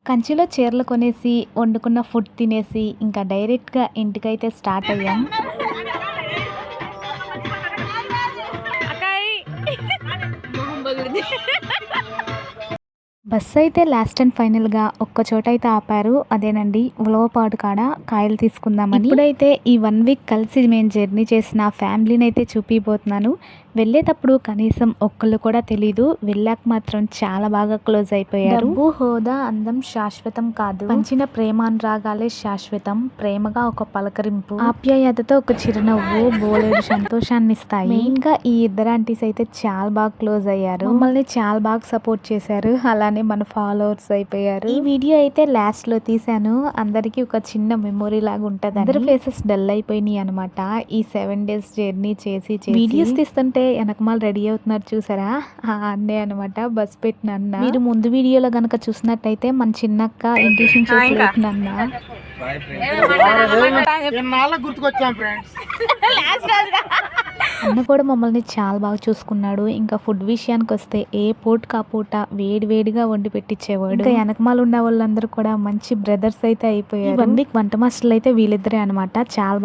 కంచిలో చీరలు కొనేసి, వండుకున్న ఫుడ్ తినేసి, ఇంకా డైరెక్ట్‌గా ఇంటికైతే స్టార్ట్ అయ్యాం. అక్కాయ్ మొహం పగిలింది. బస్సు అయితే లాస్ట్ అండ్ ఫైనల్‌గా ఒక్క చోటైతే ఆపారు. అదేనండి ఉలవపాడు కాడ కాయలు తీసుకుందామని. ఇప్పుడైతే ఈ 1 వీక్ కలిసి మేము జర్నీ చేసిన ఫ్యామిలీనైతే చూపియబోతున్నాను. వెళ్ళేటప్పుడు కనీసం ఒక్కళ్ళు కూడా తెలీదు. వెళ్ళాక మాత్రం చాలా బాగా క్లోజ్ అయిపోయారు. డబ్బు, హోదా, అందం శాశ్వతం కాదు. పంచిన ప్రేమానురాగాలే శాశ్వతం. ప్రేమగా ఒక పలకరింపు, ఆప్యాయతతో ఒక చిరునవ్వు బోలెడు సంతోషాన్ని ఇస్తాయి. మెయిన్‌గా ఈ ఇద్దరు ఆంటీస్ అయితే చాలా బాగా క్లోజ్ అయ్యారు. మమ్మల్ని చాలా బాగా సపోర్ట్ చేశారు. అలానే మన ఫాలోవర్స్ అయిపోయారు. ఈ వీడియో అయితే లాస్ట్ లో తీసాను. అందరికి ఒక చిన్న మెమొరీ లాగా ఉంటది. అందరి ఫేసెస్ డల్ అయిపోయినాయి అనమాట. ఈ 7 days జర్నీ చేసి వీడియోస్ తీస్తుంటే వెనకమాల రెడీ అవుతున్నారు చూసారా, ఆ అన్నే అనమాట బస్ పెట్టిన అన్న. మీరు ముందు వీడియోలో గనక చూసినట్టయితే మన చిన్నక్క ఇంటిషన్ చేసి లేపిన అన్న. అన్న కూడా మమ్మల్ని చాలా బాగా చూసుకున్నాడు. ఇంకా ఫుడ్ విషయానికి వస్తే ఏ పూటకు ఆ పూట వేడి వేడిగా వండి పెట్టించేవాడు. ఇంకా వెనకమాల ఉన్న వాళ్ళందరూ కూడా మంచి బ్రదర్స్ అయితే అయిపోయారు. 1 week వంట మాస్టర్లు అయితే వీళ్ళిద్దరే అనమాట. చాలా బాగా